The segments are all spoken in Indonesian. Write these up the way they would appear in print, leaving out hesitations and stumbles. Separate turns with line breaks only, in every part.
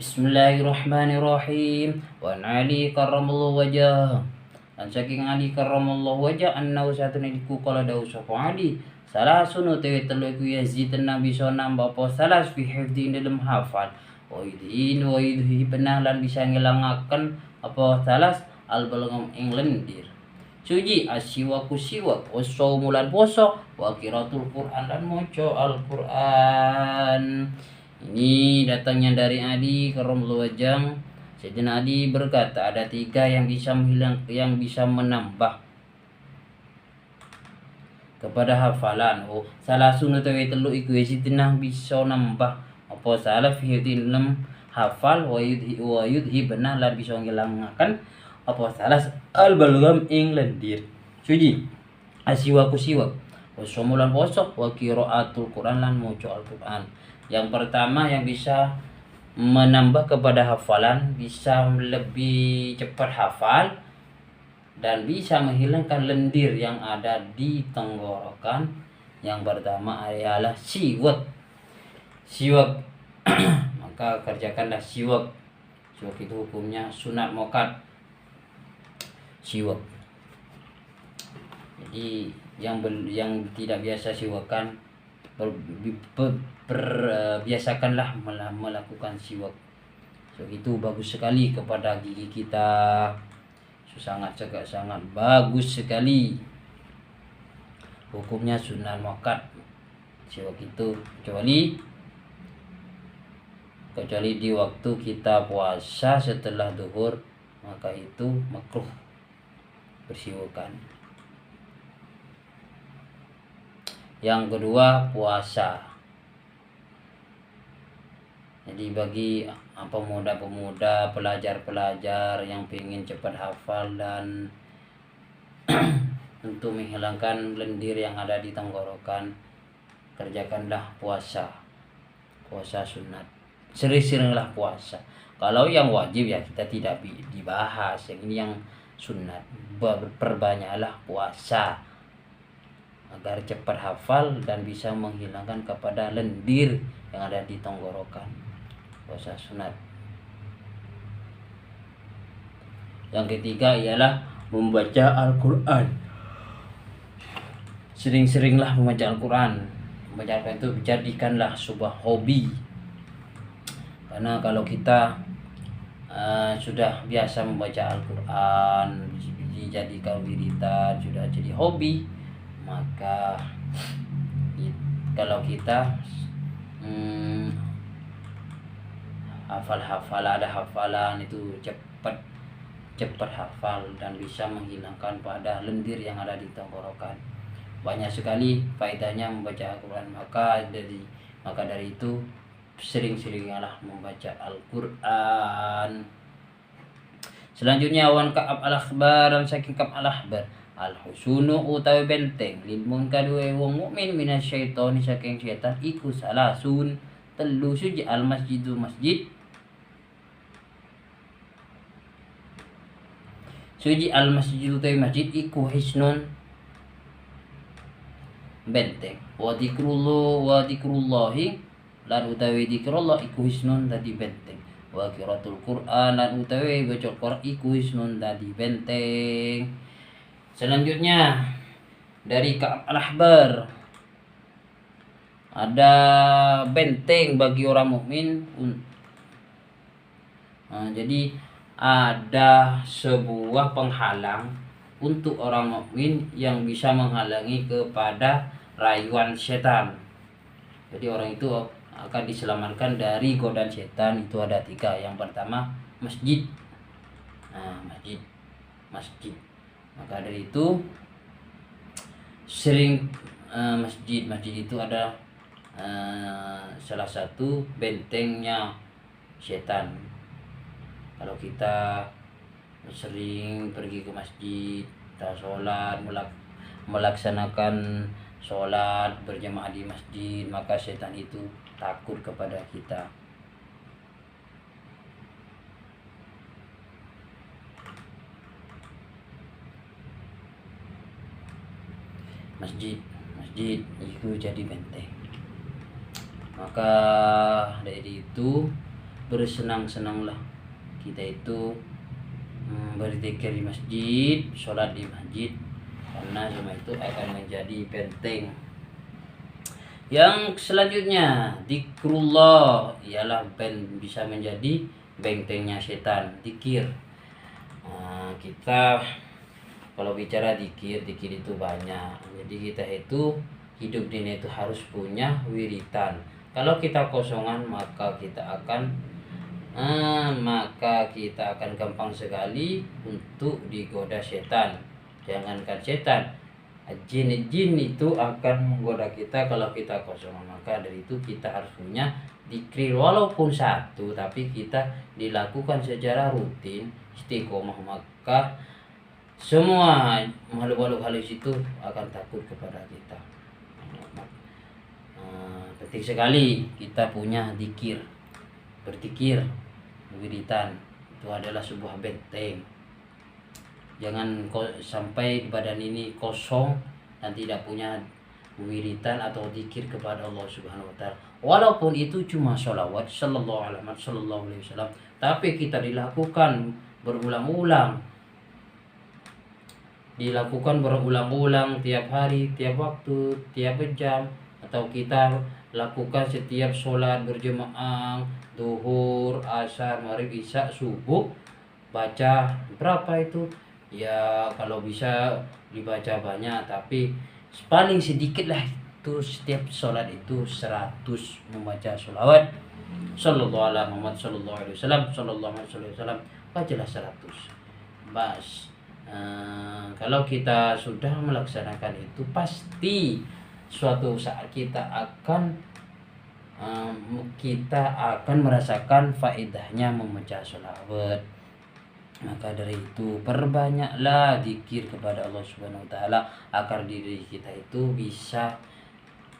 Bismillahirrahmanirrahim. Wa an Ali karramallahu wajah. Dan saking Ali karramallahu wajah annahu satuna iku qala dawu sapa Ali. Salah sunu tewe telu iku Yazid nabi bisa nambah apa salas fi hifdhi dalam hafal. Wa idhi benah lan bisa ngilangaken apa salas al balagam ing lendir. Suji asyiwaku siwak wasau mulan poso wa qiraatul Qur'an dan maca Al-Qur'an. Ini datangnya dari Ali karramallahu wajhah. Sayyidina Ali berkata ada 3 yang bisa menambah kepada hafalan. Salah sunu tawi telu iku Sayyidina bisa nambah apa salah fi dalam hafal wa yudhi benar lan bisa ngilangaken apa salah al balgham ing lendir. Suji asiwaku siwak wasomulan posok wa qiraatul Qur'an lan maca Al-Qur'an. Yang pertama yang bisa menambah kepada hafalan, bisa lebih cepat hafal dan bisa menghilangkan lendir yang ada di tenggorokan. Yang pertama adalah siwak. Siwak maka kerjakanlah siwak. Siwak itu hukumnya sunat muakkad. Siwak. Jadi yang tidak biasa siwakan biasakanlah melakukan siwak. So itu bagus sekali kepada gigi kita. Sangat bagus sekali. Hukumnya sunnah muakkad. Siwak itu kecuali di waktu kita puasa setelah zuhur, maka itu makruh bersiwakan. Yang kedua puasa. Jadi bagi pemuda-pemuda, pelajar-pelajar yang ingin cepat hafal dan untuk menghilangkan lendir yang ada di tenggorokan, kerjakanlah puasa. Puasa sunat. Sering-seringlah puasa. Kalau yang wajib ya kita tidak dibahas. Yang ini yang sunat. Perbanyaklah puasa agar cepat hafal dan bisa menghilangkan kepada lendir yang ada di tenggorokan. Puasa sunat. Yang ketiga ialah membaca Al-Quran. Sering-seringlah membaca Al-Quran. Membaca Al-Quran itu jadikanlah sebuah hobi. Karena kalau kita sudah biasa membaca Al-Quran, dijadikan wiridan, sudah jadi hobi, maka kalau kita ada hafalan itu cepat hafal dan bisa menghilangkan pada lendir yang ada di tenggorokan. Banyak sekali faedahnya membaca Al-Quran. Maka dari itu sering-seringlah membaca Al-Quran. Selanjutnya wan Ka'ab al-Akhbar dan saking Ka'ab al-Akhbar al-husunu utawi benteng lil munkari wong mukmin minasyaitani saking setan iku salasun telu suji al masjidu masjid. Suji al masjidu utawi masjid iku hisnun benteng wa dzikrullahi lan utawi dzikrullah iku hisnun tadi benteng wa qiraatul Qur'an lan utawi baca Qur'an iku hisnun tadi benteng. Selanjutnya dari Ka'ab al-Ahbar, ada benteng bagi orang mukmin. Jadi ada sebuah penghalang untuk orang mukmin yang bisa menghalangi kepada rayuan setan. Jadi orang itu akan diselamatkan dari godaan setan. Itu ada 3. Yang pertama masjid. Masjid. Maka dari itu sering masjid itu ada salah satu bentengnya setan. Kalau kita sering pergi ke masjid, kita sholat, melaksanakan sholat berjamaah di masjid, maka setan itu takut kepada kita. Masjid itu jadi benteng. Maka dari itu bersenang-senanglah kita itu berzikir di masjid, sholat di masjid, karena semua itu akan menjadi benteng. Yang selanjutnya, zikrullah ialah bisa menjadi bentengnya setan, zikir. Kita kalau bicara zikir itu banyak. Jadi kita itu hidup ini itu harus punya wiritan. Kalau kita kosongan maka kita akan gampang sekali untuk digoda setan. Jangankan setan, jin itu akan menggoda kita kalau kita kosongan. Maka dari itu kita harus punya zikir walaupun satu, tapi kita dilakukan secara rutin, istiqomah, maka semua makhluk-makhluk halus itu akan takut kepada kita. Penting sekali kita punya zikir, berzikir, wiritan, itu adalah sebuah benteng. Jangan sampai badan ini kosong dan tidak punya wiritan atau zikir kepada Allah Subhanahu wa taala. Walaupun itu cuma sholawat sallallahu alaihi wasallam, tapi kita dilakukan berulang-ulang tiap hari, tiap waktu, tiap jam, atau kita lakukan setiap sholat berjemaah, duhur, asar, maghrib, isya, subuh, baca berapa itu? Ya kalau bisa dibaca banyak, tapi paling sedikit lah itu setiap sholat itu 100 membaca sholawat sallallahu alaihi Muhammad sallallahu alaihi wasallam, bacalah 100. Bas. Kalau kita sudah melaksanakan itu, pasti suatu saat kita akan merasakan faedahnya membaca sholawat. Maka dari itu perbanyaklah zikir kepada Allah Subhanahu wa taala agar diri kita itu bisa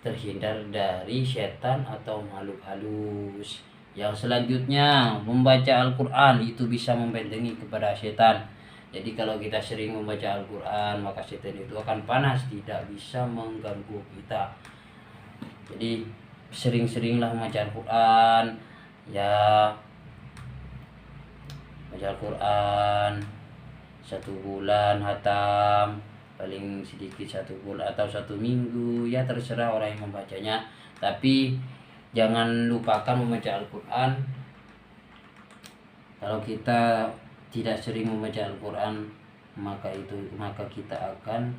terhindar dari setan atau makhluk halus. Yang selanjutnya, membaca Al-Qur'an itu bisa membentengi kepada setan. Jadi kalau kita sering membaca Al-Quran, maka setan itu akan panas, tidak bisa mengganggu kita. Jadi sering-seringlah membaca Al-Quran. Ya, baca Al-Quran 1 bulan hatam, paling sedikit 1 bulan atau 1 minggu, ya terserah orang yang membacanya. Tapi jangan lupakan membaca Al-Quran. Kalau kita tidak sering membaca Al-Quran, maka kita akan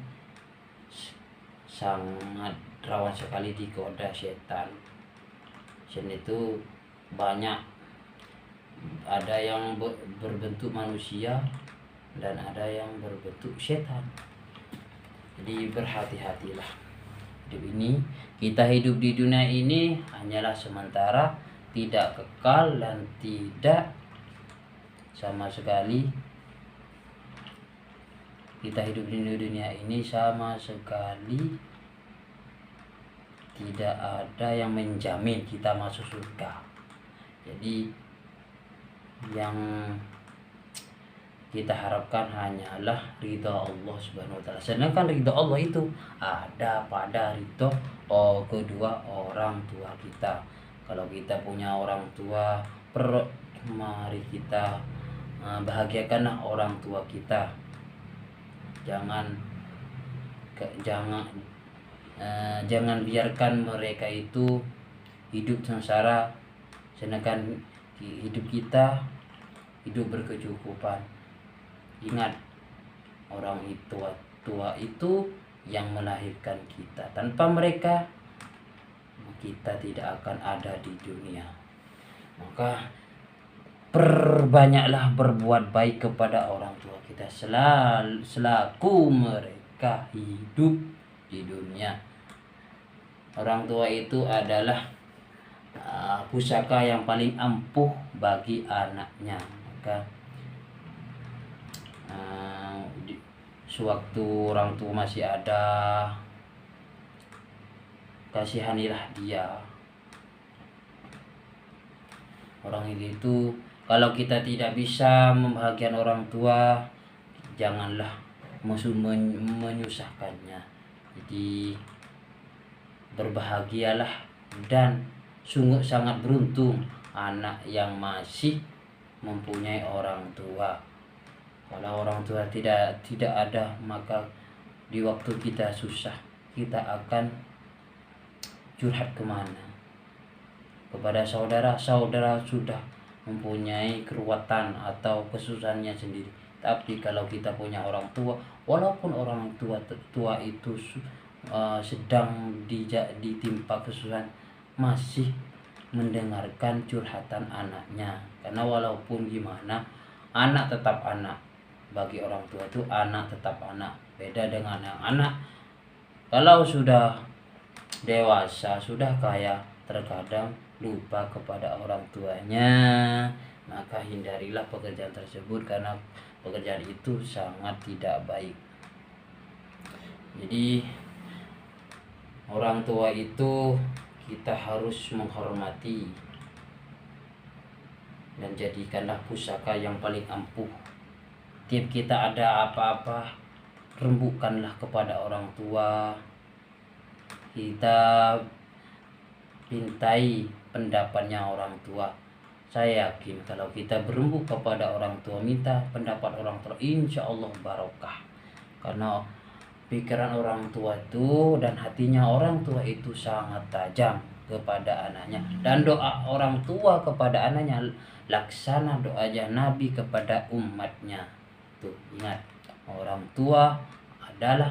sangat rawan sekali digoda setan. Setan itu banyak, ada yang berbentuk manusia dan ada yang berbentuk setan. Jadi berhati-hatilah. Kita hidup di dunia ini hanyalah sementara, tidak kekal dan tidak sama sekali. Kita hidup di dunia ini sama sekali tidak ada yang menjamin kita masuk surga. Jadi yang kita harapkan hanyalah ridha Allah Subhanahu wa taala. Sedangkan ridha Allah itu ada pada ridha kedua orang tua kita. Kalau kita punya orang tua, mari kita bahagiakanlah orang tua kita. Jangan biarkan mereka itu hidup sengsara, sedangkan hidup kita hidup berkecukupan. Ingat, orang tua itu yang melahirkan kita. Tanpa mereka kita tidak akan ada di dunia. Maka perbanyaklah berbuat baik kepada orang tua kita selaku mereka hidup di dunia. Orang tua itu adalah pusaka yang paling ampuh bagi anaknya. Maka sewaktu orang tua masih ada, kasihanilah dia. Orang itu, kalau kita tidak bisa membahagiakan orang tua, janganlah menyusahkannya. Jadi berbahagialah dan sungguh sangat beruntung anak yang masih mempunyai orang tua. Kalau orang tua tidak ada, maka di waktu kita susah kita akan curhat kemana? Kepada saudara sudah mempunyai keruwetan atau kesusahannya sendiri. Tapi kalau kita punya orang tua, walaupun orang tua itu sedang ditimpa kesusahan, masih mendengarkan curhatan anaknya. Karena walaupun gimana, anak tetap anak. Bagi orang tua itu anak tetap anak. Beda dengan yang anak kalau sudah dewasa, sudah kaya, terkadang lupa kepada orang tuanya. Maka hindarilah pekerjaan tersebut, karena pekerjaan itu sangat tidak baik. Jadi orang tua itu kita harus menghormati dan jadikanlah pusaka yang paling ampuh. Tiap kita ada apa-apa, rembukanlah kepada orang tua. Kita pintai pendapatnya orang tua. Saya yakin kalau kita berembuk kepada orang tua, minta pendapat orang tua, insya Allah barokah. Karena pikiran orang tua itu dan hatinya orang tua itu sangat tajam kepada anaknya. Dan doa orang tua kepada anaknya laksana doanya Nabi kepada umatnya. Tuh, ingat, orang tua adalah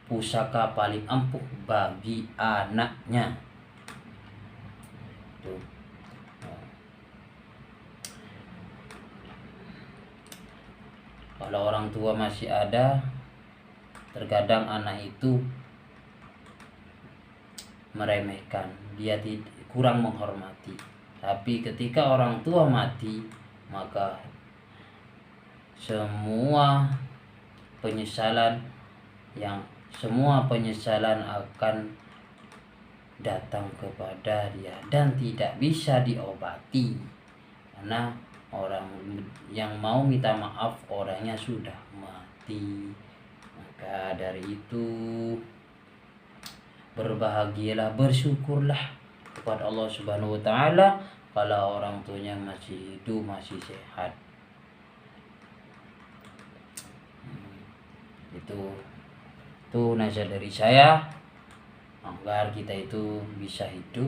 pusaka paling ampuh bagi anaknya. Tuh. Kalau orang tua masih ada, terkadang anak itu meremehkan, dia kurang menghormati. Tapi ketika orang tua mati, maka semua penyesalan akan datang kepada dia dan tidak bisa diobati, karena orang yang mau minta maaf orangnya sudah mati. Maka dari itu berbahagialah, bersyukurlah kepada Allah Subhanahu wa taala kalau orang tuanya masih hidup, masih sehat. Itu nasihat dari saya agar kita itu bisa hidup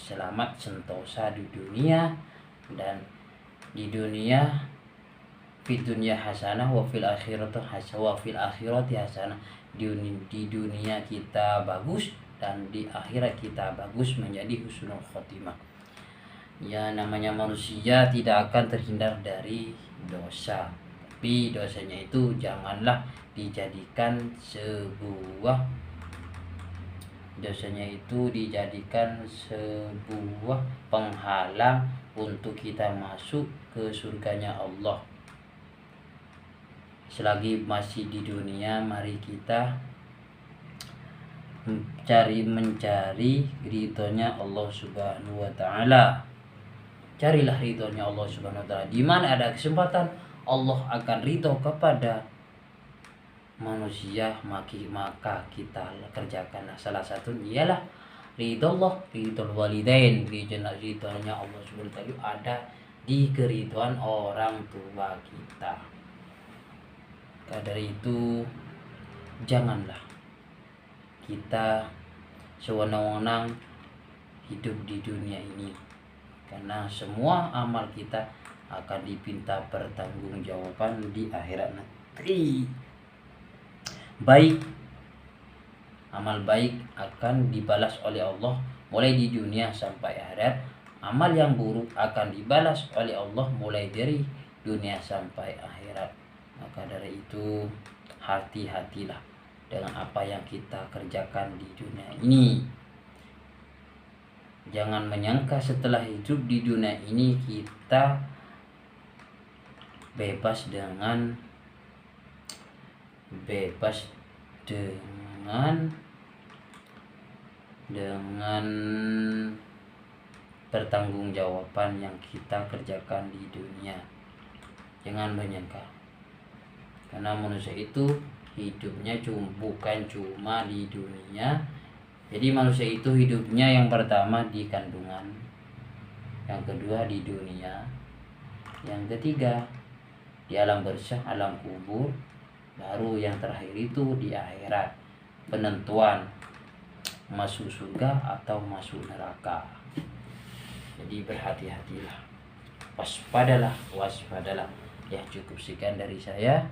selamat sentosa di dunia, dan di dunia fid dunya hasanah wa fil akhirati hasanah. Di dunia kita bagus dan di akhirat kita bagus, menjadi husnul khotimah. Ya, namanya manusia tidak akan terhindar dari dosa, tapi dosanya itu janganlah dijadikan sebuah penghalang untuk kita masuk ke surganya Allah. Selagi masih di dunia, mari kita mencari ridhonya Allah Subhanahu wa taala. Carilah ridhonya Allah Subhanahu wa taala. Di mana ada kesempatan Allah akan ridho kepada manusia, maka kita kerjakanlah. Salah satu ialah ridho walidain. Ridhonya Allah Subhanahu wa taala ada di keridhaan orang tua kita. Dari itu janganlah kita sewenang-wenang hidup di dunia ini, karena semua amal kita akan dipinta pertanggungjawaban di akhirat nanti. Amal baik akan dibalas oleh Allah mulai di dunia sampai akhirat. Amal yang buruk akan dibalas oleh Allah mulai dari dunia sampai akhirat. Maka dari itu hati-hatilah dengan apa yang kita kerjakan di dunia ini. Jangan menyangka setelah hidup di dunia ini kita bebas dengan pertanggungjawaban yang kita kerjakan di dunia. Jangan menyangka, karena manusia itu hidupnya bukan cuma di dunia. Jadi manusia itu hidupnya yang pertama di kandungan, yang kedua di dunia, yang ketiga di alam barzakh, alam kubur, baru yang terakhir itu di akhirat, penentuan masuk surga atau masuk neraka. Jadi berhati-hatilah, waspadalah, waspadalah. Ya, cukup sekian dari saya,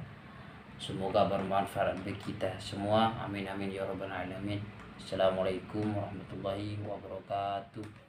semoga bermanfaat bagi kita semua, amin amin ya rabbal alamin. Assalamualaikum warahmatullahi wabarakatuh.